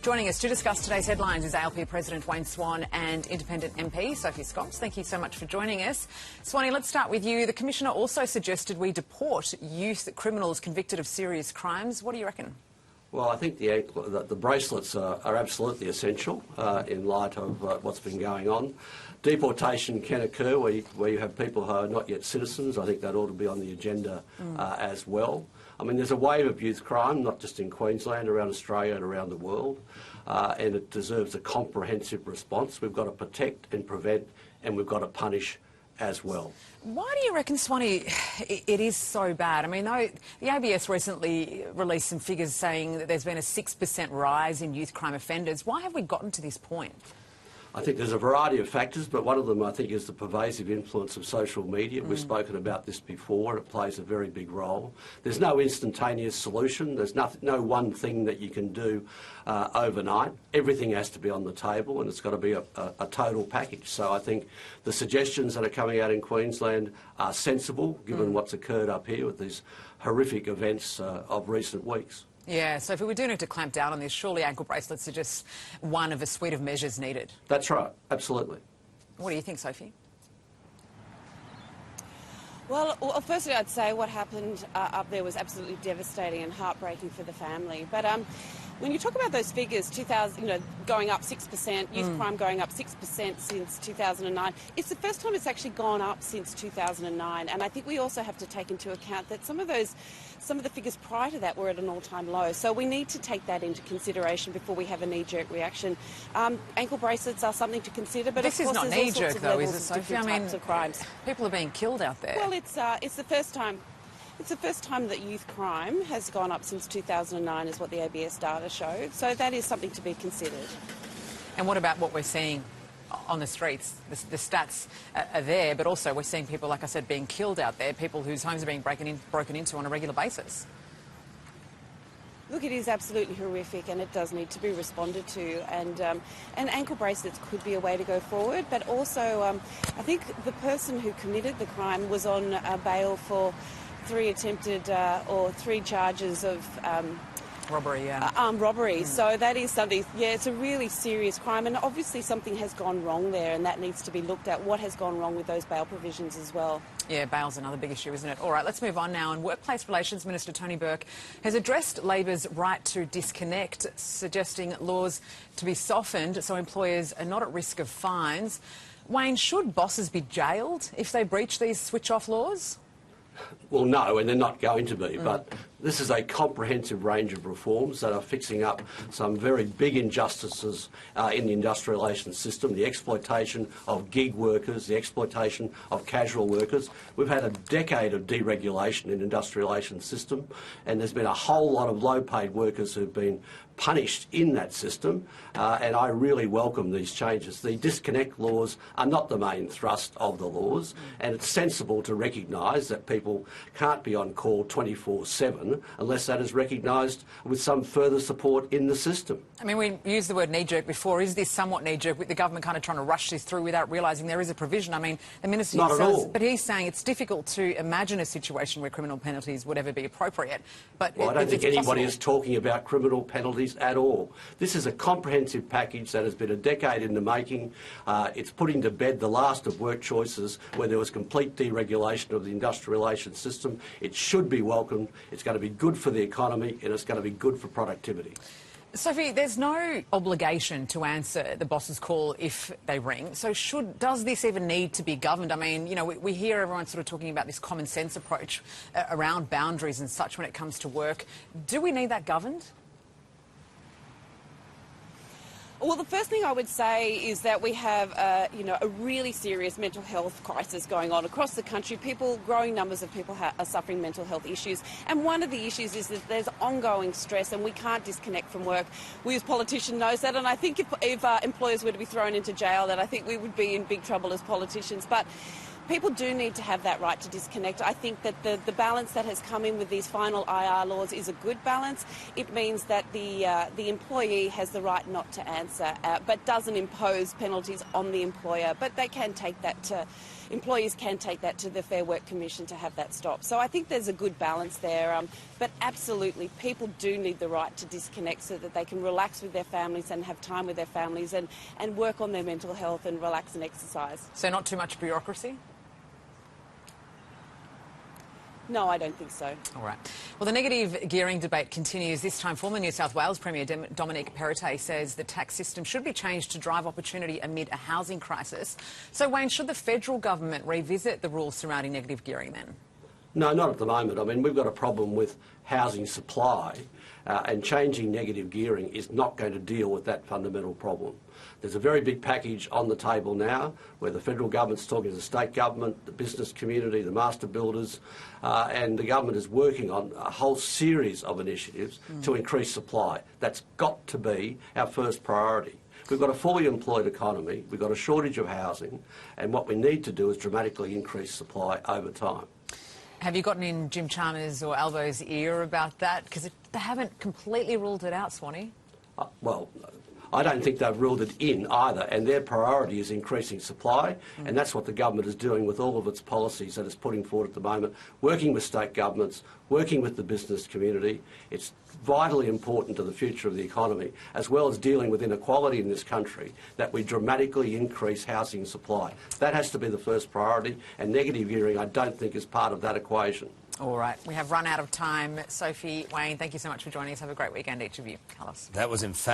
Joining us to discuss today's headlines is ALP President Wayne Swan and Independent MP Sophie Scopes. Thank you so much for joining us. Swanee, let's start with you. The Commissioner also suggested we deport youth criminals convicted of serious crimes. What do you reckon? Well, I think the bracelets are absolutely essential in light of what's been going on. Deportation can occur where you have people who are not yet citizens. I think that ought to be on the agenda as well. I mean, there's a wave of youth crime, not just in Queensland, around Australia and around the world, and it deserves a comprehensive response. We've got to protect and prevent, and we've got to punish as well. Why do you reckon, Swanee, it is so bad? I mean, the ABS recently released some figures saying that there's been a 6% rise in youth crime offenders. Why have we gotten to this point? I think there's a variety of factors, but one of them I think is the pervasive influence of social media. We've spoken about this before. It plays a very big role. There's no instantaneous solution. There's no one thing that you can do overnight. Everything has to be on the table, and it's got to be a total package. So I think the suggestions that are coming out in Queensland are sensible, given what's occurred up here with these horrific events of recent weeks. Yeah, so if we do need to clamp down on this, surely ankle bracelets are just one of a suite of measures needed. That's right, absolutely. What do you think, Sophie? Well, firstly, I'd say what happened up there was absolutely devastating and heartbreaking for the family. But when you talk about those figures, 2000, going up 6%, youth crime going up 6% since 2009, it's the first time it's actually gone up since 2009. And I think we also have to take into account that some of the figures prior to that were at an all-time low. So we need to take that into consideration before we have a knee-jerk reaction. Ankle bracelets are something to consider, but this of course is not knee-jerk, though, is it, Sophie? I mean, of crimes. People are being killed out there. Well, it's the first time. It's the first time that youth crime has gone up since 2009, is what the ABS data showed. So that is something to be considered. And what about what we're seeing on the streets? The stats are there, but also we're seeing people, like I said, being killed out there, people whose homes are being broken into on a regular basis. Look, it is absolutely horrific, and it does need to be responded to. And ankle bracelets could be a way to go forward. But also, I think the person who committed the crime was on bail for 3 charges of robbery, armed robbery. So that is something, it's a really serious crime, and obviously something has gone wrong there, and that needs to be looked at, what has gone wrong with those bail provisions as well. Yeah, bail's another big issue, isn't it? All right, let's move on now. And Workplace Relations Minister Tony Burke has addressed Labor's right to disconnect, suggesting laws to be softened so employers are not at risk of fines. Wayne, should bosses be jailed if they breach these switch-off laws? Well, no, and they're not going to be, but this is a comprehensive range of reforms that are fixing up some very big injustices in the industrial relations system, the exploitation of gig workers, the exploitation of casual workers. We've had a decade of deregulation in the industrial relations system, and there's been a whole lot of low-paid workers who've been punished in that system, and I really welcome these changes. The disconnect laws are not the main thrust of the laws, and it's sensible to recognise that people can't be on call 24/7 unless that is recognised with some further support in the system. I mean, we used the word knee-jerk before. Is this somewhat knee-jerk, with the government kind of trying to rush this through without realising there is a provision? I mean, the Minister Not at all. But he's saying it's difficult to imagine a situation where criminal penalties would ever be appropriate. But well, I don't think anybody possible. is talking about criminal penalties at all. This is a comprehensive package that has been a decade in the making. It's putting to bed the last of work choices where there was complete deregulation of the industrial relations system. It should be welcomed. It's going to be good for the economy, and it's going to be good for productivity. Sophie, there's no obligation to answer the boss's call if they ring. So does this even need to be governed? I mean, we hear everyone sort of talking about this common sense approach around boundaries and such when it comes to work. Do we need that governed? Well, the first thing I would say is that we have, a really serious mental health crisis going on across the country. Growing numbers of people are suffering mental health issues. And one of the issues is that there's ongoing stress and we can't disconnect from work. We as politicians know that, and I think if employers were to be thrown into jail, that I think we would be in big trouble as politicians. But people do need to have that right to disconnect. I think that the balance that has come in with these final IR laws is a good balance. It means that the employee has the right not to answer, but doesn't impose penalties on the employer. But they can take that employers can take that to the Fair Work Commission to have that stop. So I think there's a good balance there. But absolutely, people do need the right to disconnect so that they can relax with their families and have time with their families and work on their mental health and relax and exercise. So not too much bureaucracy? No, I don't think so. All right. Well, the negative gearing debate continues. This time, former New South Wales Premier Dominic Perrottet says the tax system should be changed to drive opportunity amid a housing crisis. So, Wayne, should the federal government revisit the rules surrounding negative gearing then? No, not at the moment. I mean, we've got a problem with housing supply, and changing negative gearing is not going to deal with that fundamental problem. There's a very big package on the table now where the federal government's talking to the state government, the business community, the master builders, and the government is working on a whole series of initiatives to increase supply. That's got to be our first priority. We've got a fully employed economy, we've got a shortage of housing, and what we need to do is dramatically increase supply over time. Have you gotten in Jim Chalmers or Albo's ear about that? Because they haven't completely ruled it out, Swanee. Well, I don't think they've ruled it in either, and their priority is increasing supply, and that's what the government is doing with all of its policies that it's putting forward at the moment, working with state governments, working with the business community. It's vitally important to the future of the economy, as well as dealing with inequality in this country, that we dramatically increase housing supply. That has to be the first priority, and negative gearing, I don't think, is part of that equation. All right, we have run out of time. Sophie, Wayne, thank you so much for joining us. Have a great weekend, each of you. Carlos. That was